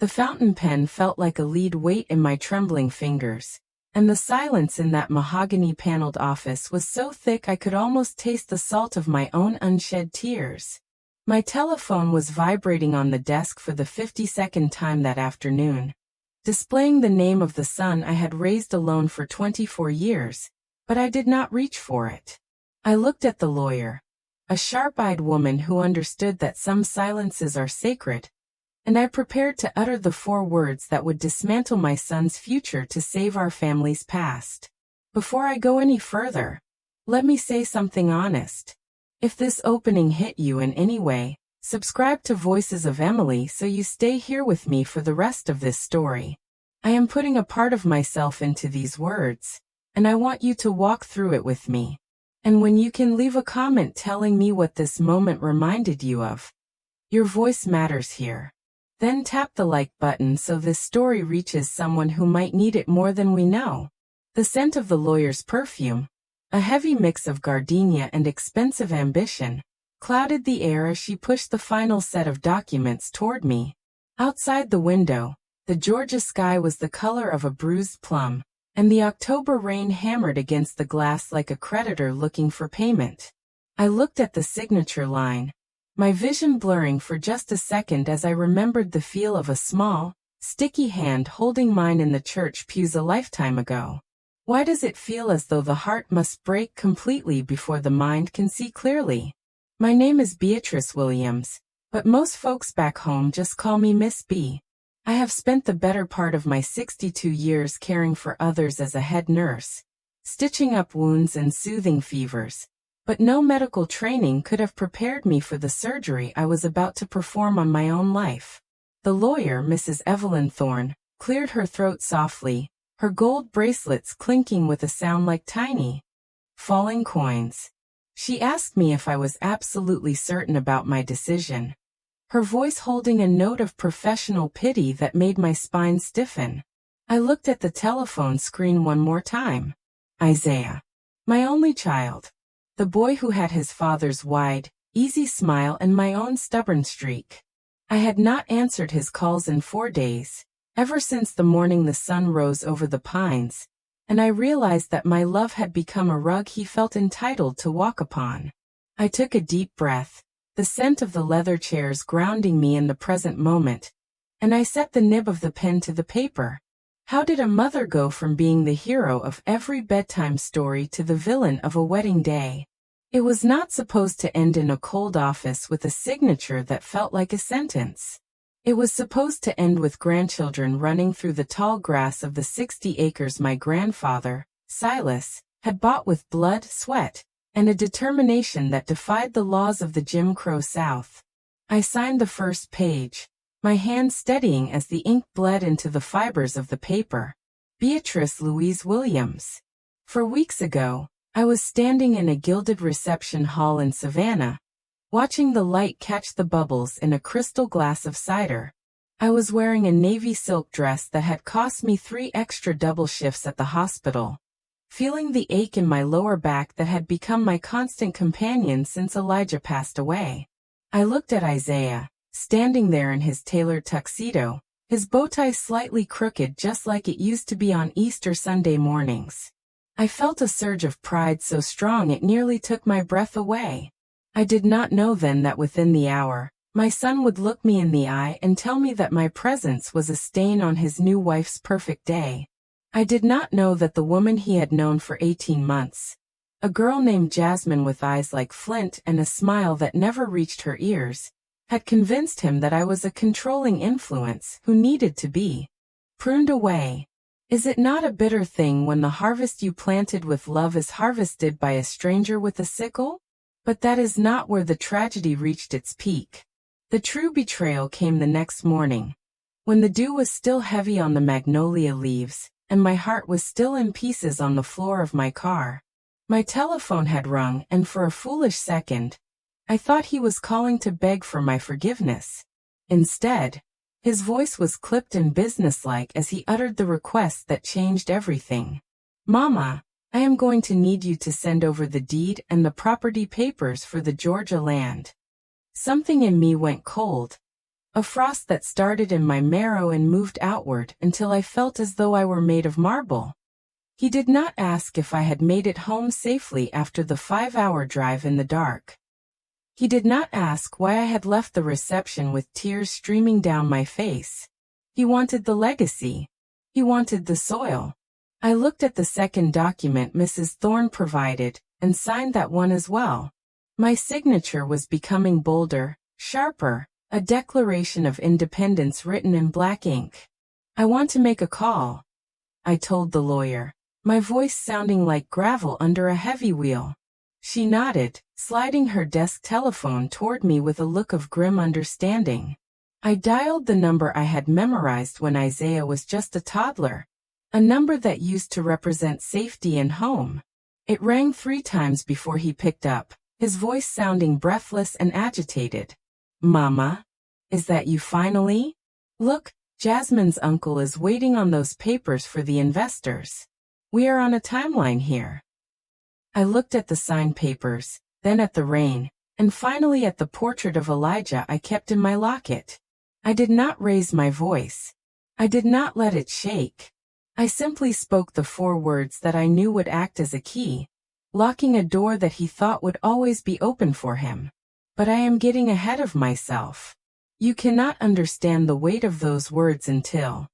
The fountain pen felt like a lead weight in my trembling fingers, and the silence in that mahogany-paneled office was so thick I could almost taste the salt of my own unshed tears. My telephone was vibrating on the desk for the 52nd time that afternoon, displaying the name of the son I had raised alone for 24 years, but I did not reach for it. I looked at the lawyer, a sharp-eyed woman who understood that some silences are sacred, and I prepared to utter the 4 words that would dismantle my son's future to save our family's past. Before I go any further, let me say something honest. If this opening hit you in any way, subscribe to Voices of Emily so you stay here with me for the rest of this story. I am putting a part of myself into these words, and I want you to walk through it with me. And when you can leave a comment telling me what this moment reminded you of. Your voice matters here. Then tap the like button so this story reaches someone who might need it more than we know. The scent of the lawyer's perfume, a heavy mix of gardenia and expensive ambition, clouded the air as she pushed the final set of documents toward me. Outside the window, the Georgia sky was the color of a bruised plum, and the October rain hammered against the glass like a creditor looking for payment. I looked at the signature line, my vision blurring for just a second as I remembered the feel of a small, sticky hand holding mine in the church pews a lifetime ago. Why does it feel as though the heart must break completely before the mind can see clearly? My name is Beatrice Williams, but most folks back home just call me Miss B. I have spent the better part of my 62 years caring for others as a head nurse, stitching up wounds and soothing fevers, but no medical training could have prepared me for the surgery I was about to perform on my own life. The lawyer, Mrs. Evelyn Thorne, cleared her throat softly, her gold bracelets clinking with a sound like tiny, falling coins. She asked me if I was absolutely certain about my decision, her voice holding a note of professional pity that made my spine stiffen. I looked at the telephone screen one more time. Isaiah. My only child. The boy who had his father's wide, easy smile and my own stubborn streak. I had not answered his calls in 4 days, ever since the morning the sun rose over the pines, and I realized that my love had become a rug he felt entitled to walk upon. I took a deep breath, the scent of the leather chairs grounding me in the present moment, and I set the nib of the pen to the paper. How did a mother go from being the hero of every bedtime story to the villain of a wedding day? It was not supposed to end in a cold office with a signature that felt like a sentence. It was supposed to end with grandchildren running through the tall grass of the 60 acres my grandfather, Silas, had bought with blood, sweat, and a determination that defied the laws of the Jim Crow South. I signed the first page, my hand steadying as the ink bled into the fibers of the paper. Beatrice Louise Williams. 4 weeks ago, I was standing in a gilded reception hall in Savannah, watching the light catch the bubbles in a crystal glass of cider. I was wearing a navy silk dress that had cost me 3 extra double shifts at the hospital, feeling the ache in my lower back that had become my constant companion since Elijah passed away. I looked at Isaiah, standing there in his tailored tuxedo, his bow tie slightly crooked just like it used to be on Easter Sunday mornings. I felt a surge of pride so strong it nearly took my breath away. I did not know then that within the hour, my son would look me in the eye and tell me that my presence was a stain on his new wife's perfect day. I did not know that the woman he had known for 18 months, a girl named Jasmine with eyes like flint and a smile that never reached her ears, had convinced him that I was a controlling influence who needed to be pruned away. Is it not a bitter thing when the harvest you planted with love is harvested by a stranger with a sickle? But that is not where the tragedy reached its peak. The true betrayal came the next morning, when the dew was still heavy on the magnolia leaves, and my heart was still in pieces on the floor of my car. My telephone had rung, and for a foolish second, I thought he was calling to beg for my forgiveness. Instead, his voice was clipped and businesslike as he uttered the request that changed everything. "Mama, I am going to need you to send over the deed and the property papers for the Georgia land." Something in me went cold. A frost that started in my marrow and moved outward until I felt as though I were made of marble. He did not ask if I had made it home safely after the 5-hour drive in the dark. He did not ask why I had left the reception with tears streaming down my face. He wanted the legacy. He wanted the soil. I looked at the second document Mrs. Thorne provided, and signed that one as well. My signature was becoming bolder, sharper, a declaration of independence written in black ink. "I want to make a call," I told the lawyer, my voice sounding like gravel under a heavy wheel. She nodded, sliding her desk telephone toward me with a look of grim understanding. I dialed the number I had memorized when Isaiah was just a toddler, a number that used to represent safety and home. It rang 3 times before he picked up, his voice sounding breathless and agitated. "Mama? Is that you finally? Look, Jasmine's uncle is waiting on those papers for the investors. We are on a timeline here." I looked at the signed papers, then at the rain, and finally at the portrait of Elijah I kept in my locket. I did not raise my voice. I did not let it shake. I simply spoke the 4 words that I knew would act as a key, locking a door that he thought would always be open for him. But I am getting ahead of myself. You cannot understand the weight of those words until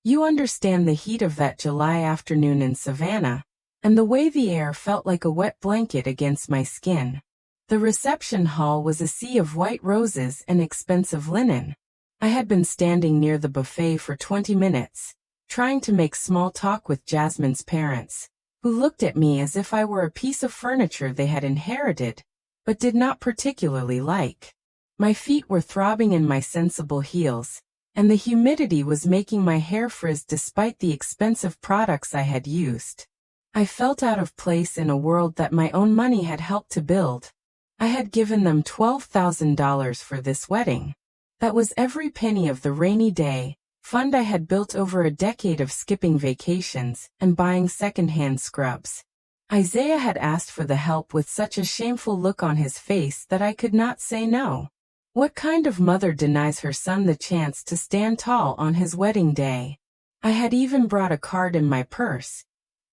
you understand the heat of that July afternoon in Savannah, and the way the air felt like a wet blanket against my skin. The reception hall was a sea of white roses and expensive linen. I had been standing near the buffet for 20 minutes, trying to make small talk with Jasmine's parents, who looked at me as if I were a piece of furniture they had inherited, but did not particularly like. My feet were throbbing in my sensible heels, and the humidity was making my hair frizz despite the expensive products I had used. I felt out of place in a world that my own money had helped to build. I had given them $12,000 for this wedding. That was every penny of the rainy day fund I had built over a decade of skipping vacations and buying second-hand scrubs. Isaiah had asked for the help with such a shameful look on his face that I could not say no. What kind of mother denies her son the chance to stand tall on his wedding day? I had even brought a card in my purse,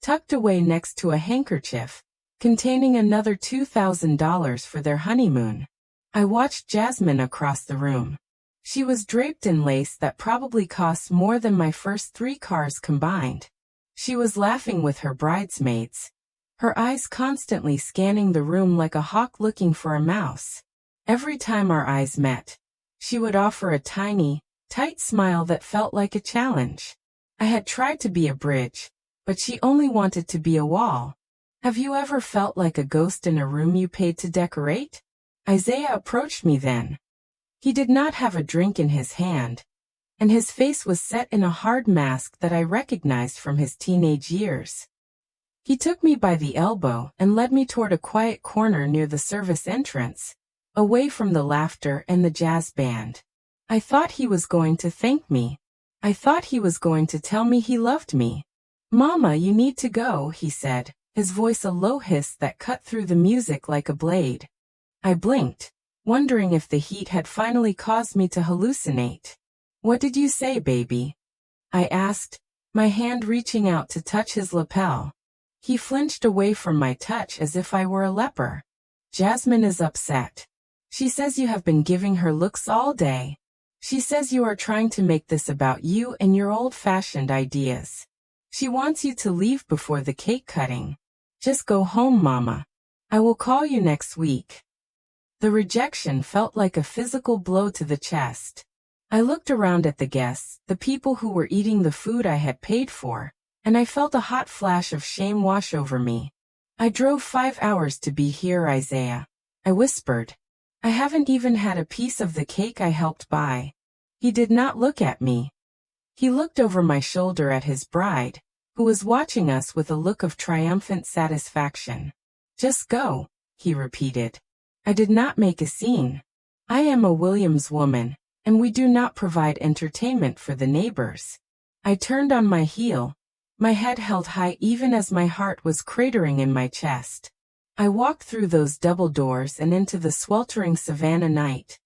tucked away next to a handkerchief, containing another $2,000 for their honeymoon. I watched Jasmine across the room. She was draped in lace that probably cost more than my first 3 cars combined. She was laughing with her bridesmaids, her eyes constantly scanning the room like a hawk looking for a mouse. Every time our eyes met, she would offer a tiny, tight smile that felt like a challenge. I had tried to be a bridge, but she only wanted to be a wall. Have you ever felt like a ghost in a room you paid to decorate? Isaiah approached me then. He did not have a drink in his hand, and his face was set in a hard mask that I recognized from his teenage years. He took me by the elbow and led me toward a quiet corner near the service entrance, away from the laughter and the jazz band. I thought he was going to thank me. I thought he was going to tell me he loved me. "Mama, you need to go," he said, his voice a low hiss that cut through the music like a blade. I blinked, wondering if the heat had finally caused me to hallucinate. "What did you say, baby?" I asked, my hand reaching out to touch his lapel. He flinched away from my touch as if I were a leper. "Jasmine is upset. She says you have been giving her looks all day. She says you are trying to make this about you and your old-fashioned ideas. She wants you to leave before the cake cutting. Just go home, Mama. I will call you next week." The rejection felt like a physical blow to the chest. I looked around at the guests, the people who were eating the food I had paid for, and I felt a hot flash of shame wash over me. "I drove 5 hours to be here, Isaiah," I whispered. "I haven't even had a piece of the cake I helped buy." He did not look at me. He looked over my shoulder at his bride, who was watching us with a look of triumphant satisfaction. "Just go," he repeated. I did not make a scene. I am a Williams woman, and we do not provide entertainment for the neighbors. I turned on my heel, my head held high even as my heart was cratering in my chest. I walked through those double doors and into the sweltering Savannah night.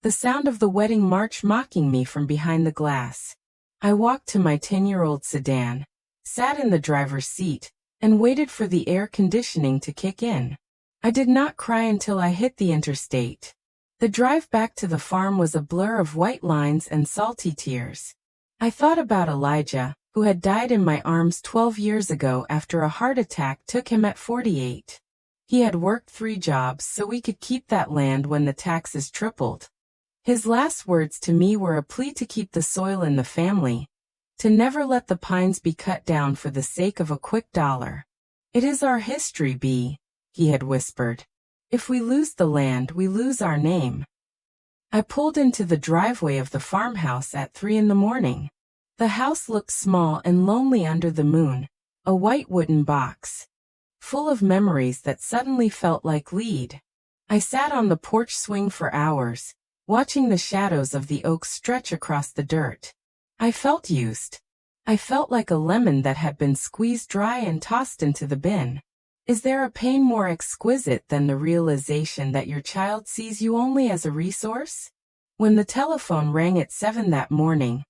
the sound of the wedding march mocking me from behind the glass. I walked to my 10-year-old sedan, sat in the driver's seat, and waited for the air conditioning to kick in. I did not cry until I hit the interstate. The drive back to the farm was a blur of white lines and salty tears. I thought about Elijah, who had died in my arms 12 years ago after a heart attack took him at 48. He had worked 3 jobs so we could keep that land when the taxes tripled. His last words to me were a plea to keep the soil in the family, to never let the pines be cut down for the sake of a quick dollar. "It is our history, B," he had whispered. "If we lose the land, we lose our name." I pulled into the driveway of the farmhouse at 3 in the morning. The house looked small and lonely under the moon, a white wooden box, full of memories that suddenly felt like lead. I sat on the porch swing for hours, watching the shadows of the oaks stretch across the dirt. I felt used. I felt like a lemon that had been squeezed dry and tossed into the bin. Is there a pain more exquisite than the realization that your child sees you only as a resource? When the telephone rang at 7 that morning,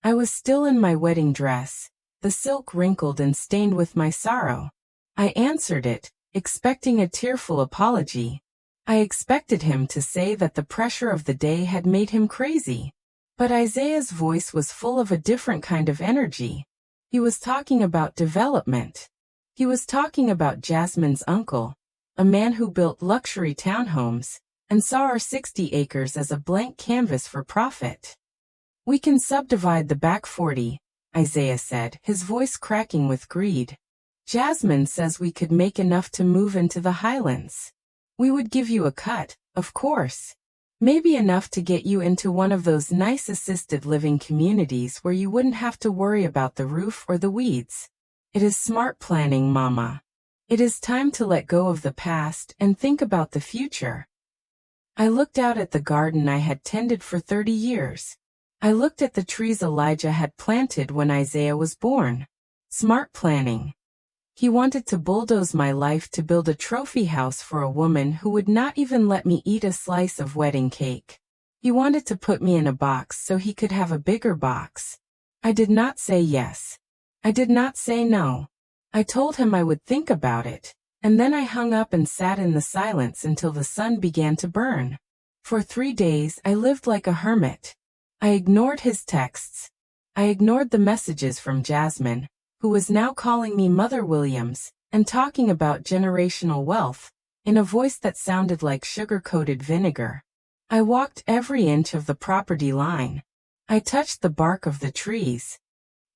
I was still in my wedding dress, the silk wrinkled and stained with my sorrow. I answered it, expecting a tearful apology. I expected him to say that the pressure of the day had made him crazy. But Isaiah's voice was full of a different kind of energy. He was talking about development. He was talking about Jasmine's uncle, a man who built luxury townhomes, and saw our 60 acres as a blank canvas for profit. "We can subdivide the back 40, Isaiah said, his voice cracking with greed. "Jasmine says we could make enough to move into the Highlands. We would give you a cut, of course. Maybe enough to get you into one of those nice assisted living communities where you wouldn't have to worry about the roof or the weeds. It is smart planning, Mama. It is time to let go of the past and think about the future." I looked out at the garden I had tended for 30 years. I looked at the trees Elijah had planted when Isaiah was born. Smart planning. He wanted to bulldoze my life to build a trophy house for a woman who would not even let me eat a slice of wedding cake. He wanted to put me in a box so he could have a bigger box. I did not say yes. I did not say no. I told him I would think about it, and then I hung up and sat in the silence until the sun began to burn. For 3 days I lived like a hermit. I ignored his texts. I ignored the messages from Jasmine, who was now calling me Mother Williams, and talking about generational wealth, in a voice that sounded like sugar-coated vinegar. I walked every inch of the property line. I touched the bark of the trees.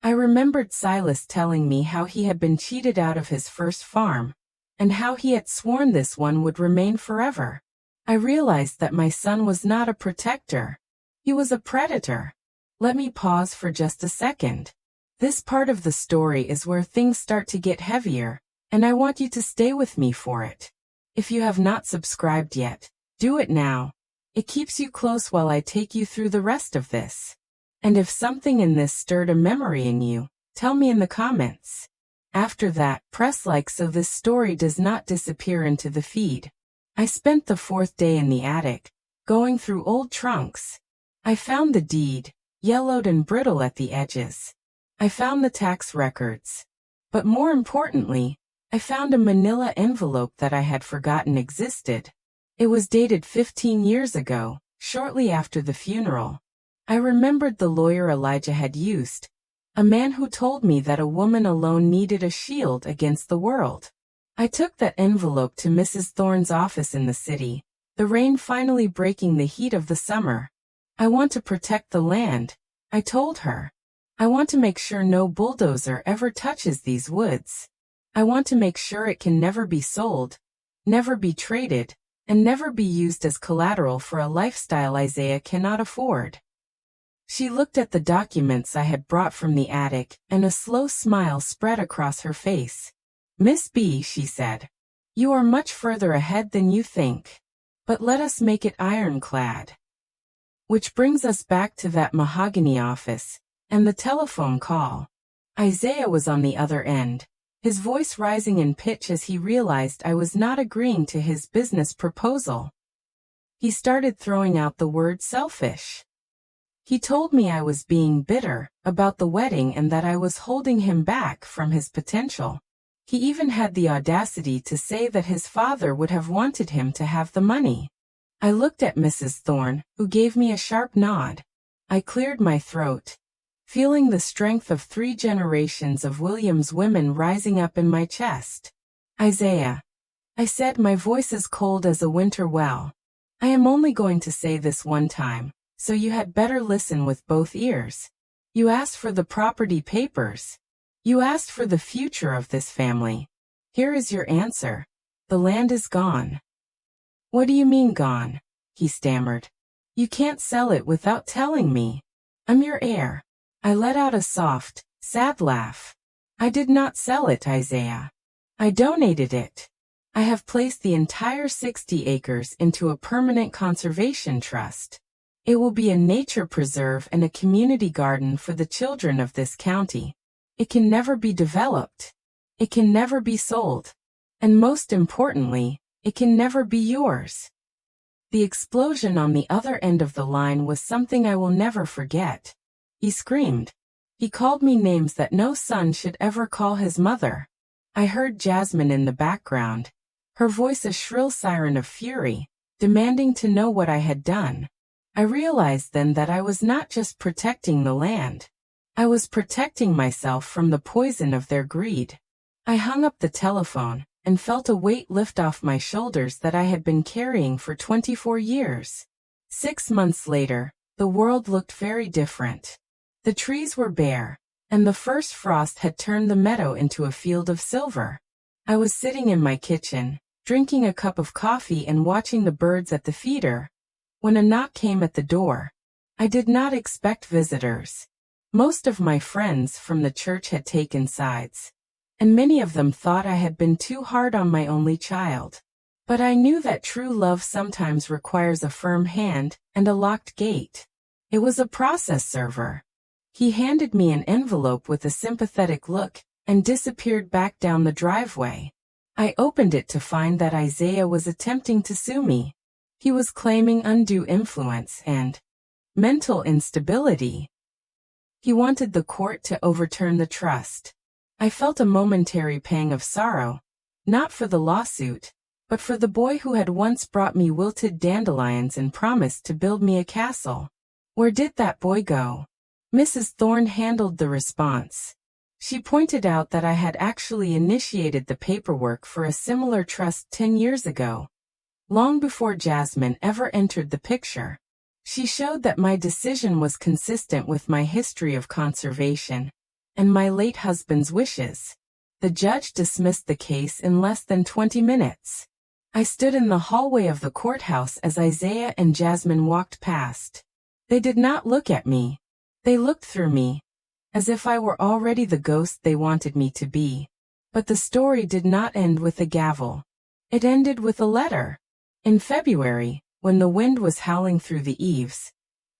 I remembered Silas telling me how he had been cheated out of his first farm, and how he had sworn this one would remain forever. I realized that my son was not a protector. He was a predator. Let me pause for just a second. This part of the story is where things start to get heavier, and I want you to stay with me for it. If you have not subscribed yet, do it now. It keeps you close while I take you through the rest of this. And if something in this stirred a memory in you, tell me in the comments. After that, press like so this story does not disappear into the feed. I spent the 4th day in the attic, going through old trunks. I found the deed, yellowed and brittle at the edges. I found the tax records. But more importantly, I found a manila envelope that I had forgotten existed. It was dated 15 years ago, shortly after the funeral. I remembered the lawyer Elijah had used, a man who told me that a woman alone needed a shield against the world. I took that envelope to Mrs. Thorne's office in the city, the rain finally breaking the heat of the summer. "I want to protect the land," I told her. "I want to make sure no bulldozer ever touches these woods. I want to make sure it can never be sold, never be traded, and never be used as collateral for a lifestyle Isaiah cannot afford." She looked at the documents I had brought from the attic, and a slow smile spread across her face. "Miss B," she said, "you are much further ahead than you think. But let us make it ironclad." Which brings us back to that mahogany office, and the telephone call. Isaiah was on the other end, his voice rising in pitch as he realized I was not agreeing to his business proposal. He started throwing out the word selfish. He told me I was being bitter about the wedding and that I was holding him back from his potential. He even had the audacity to say that his father would have wanted him to have the money. I looked at Mrs. Thorne, who gave me a sharp nod. I cleared my throat, feeling the strength of 3 generations of Williams women rising up in my chest. Isaiah, I said, my voice as cold as a winter well. I am only going to say this one time, so you had better listen with both ears. You asked for the property papers. You asked for the future of this family. Here is your answer. The land is gone. What do you mean gone? He stammered. You can't sell it without telling me. I'm your heir. I let out a soft, sad laugh. I did not sell it, Isaiah. I donated it. I have placed the entire 60 acres into a permanent conservation trust. It will be a nature preserve and a community garden for the children of this county. It can never be developed. It can never be sold. And most importantly, it can never be yours. The explosion on the other end of the line was something I will never forget. He screamed. He called me names that no son should ever call his mother. I heard Jasmine in the background, her voice a shrill siren of fury, demanding to know what I had done. I realized then that I was not just protecting the land. I was protecting myself from the poison of their greed. I hung up the telephone and felt a weight lift off my shoulders that I had been carrying for 24 years. 6 months later, the world looked very different. The trees were bare, and the first frost had turned the meadow into a field of silver. I was sitting in my kitchen, drinking a cup of coffee and watching the birds at the feeder, when a knock came at the door. I did not expect visitors. Most of my friends from the church had taken sides, and many of them thought I had been too hard on my only child. But I knew that true love sometimes requires a firm hand and a locked gate. It was a process server. He handed me an envelope with a sympathetic look and disappeared back down the driveway. I opened it to find that Isaiah was attempting to sue me. He was claiming undue influence and mental instability. He wanted the court to overturn the trust. I felt a momentary pang of sorrow, not for the lawsuit, but for the boy who had once brought me wilted dandelions and promised to build me a castle. Where did that boy go? Mrs. Thorne handled the response. She pointed out that I had actually initiated the paperwork for a similar trust 10 years ago, long before Jasmine ever entered the picture. She showed that my decision was consistent with my history of conservation and my late husband's wishes. The judge dismissed the case in less than 20 minutes. I stood in the hallway of the courthouse as Isaiah and Jasmine walked past. They did not look at me. They looked through me, as if I were already the ghost they wanted me to be. But the story did not end with a gavel. It ended with a letter. In February, when the wind was howling through the eaves,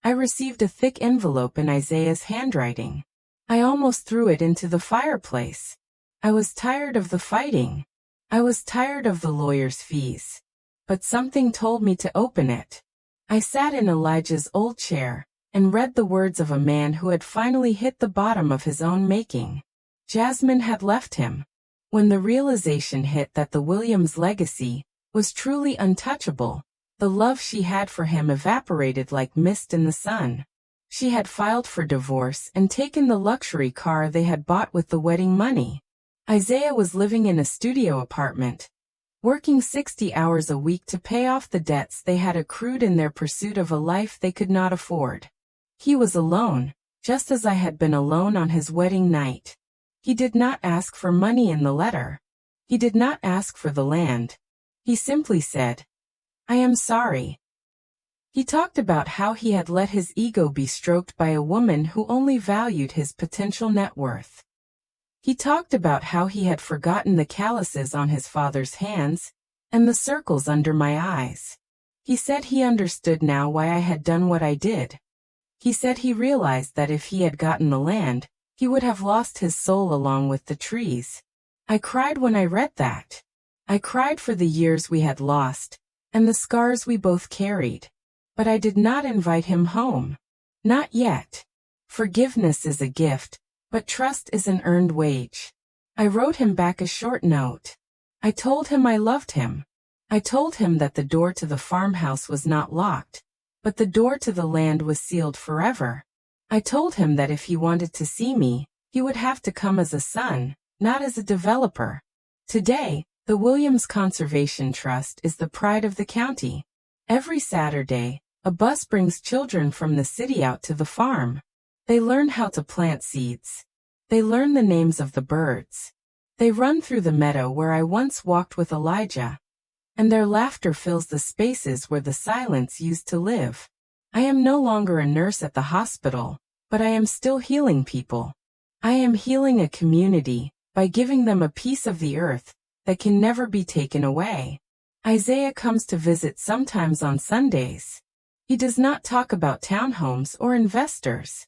I received a thick envelope in Isaiah's handwriting. I almost threw it into the fireplace. I was tired of the fighting. I was tired of the lawyer's fees. But something told me to open it. I sat in Elijah's old chair and read the words of a man who had finally hit the bottom of his own making. Jasmine had left him. When the realization hit that the Williams legacy was truly untouchable, the love she had for him evaporated like mist in the sun. She had filed for divorce and taken the luxury car they had bought with the wedding money. Isaiah was living in a studio apartment, working 60 hours a week to pay off the debts they had accrued in their pursuit of a life they could not afford. He was alone, just as I had been alone on his wedding night. He did not ask for money in the letter. He did not ask for the land. He simply said, "I am sorry." He talked about how he had let his ego be stroked by a woman who only valued his potential net worth. He talked about how he had forgotten the calluses on his father's hands and the circles under my eyes. He said he understood now why I had done what I did. He said he realized that if he had gotten the land, he would have lost his soul along with the trees. I cried when I read that. I cried for the years we had lost, and the scars we both carried. But I did not invite him home. Not yet. Forgiveness is a gift, but trust is an earned wage. I wrote him back a short note. I told him I loved him. I told him that the door to the farmhouse was not locked, but the door to the land was sealed forever. I told him that if he wanted to see me, he would have to come as a son, not as a developer. Today, the Williams Conservation Trust is the pride of the county. Every Saturday, a bus brings children from the city out to the farm. They learn how to plant seeds. They learn the names of the birds. They run through the meadow where I once walked with Elijah, and their laughter fills the spaces where the silence used to live. I am no longer a nurse at the hospital, but I am still healing people. I am healing a community by giving them a piece of the earth that can never be taken away. Isaiah comes to visit sometimes on Sundays. He does not talk about townhomes or investors.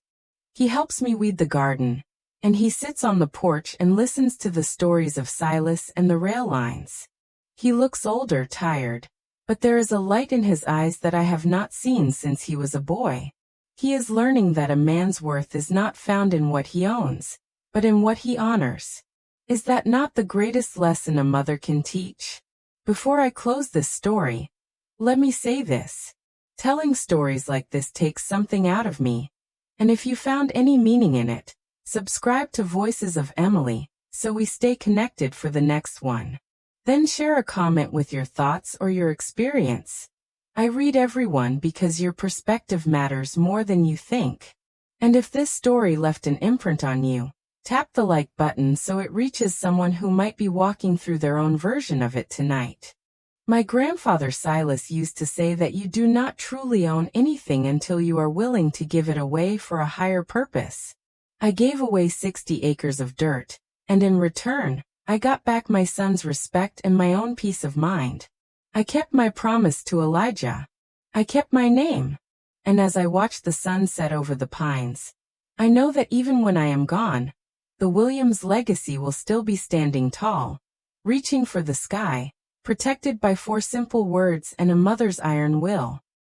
He helps me weed the garden, and he sits on the porch and listens to the stories of Silas and the rail lines. He looks older, tired, but there is a light in his eyes that I have not seen since he was a boy. He is learning that a man's worth is not found in what he owns, but in what he honors. Is that not the greatest lesson a mother can teach? Before I close this story, let me say this. Telling stories like this takes something out of me. And if you found any meaning in it, subscribe to Voices of Emily, so we stay connected for the next one. Then share a comment with your thoughts or your experience. I read everyone because your perspective matters more than you think. And if this story left an imprint on you, tap the like button so it reaches someone who might be walking through their own version of it tonight. My grandfather Silas used to say that you do not truly own anything until you are willing to give it away for a higher purpose. I gave away 60 acres of dirt, and in return, I got back my son's respect and my own peace of mind. I kept my promise to Elijah. I kept my name. And as I watch the sun set over the pines, I know that even when I am gone, the Williams legacy will still be standing tall, reaching for the sky, protected by 4 simple words and a mother's iron will.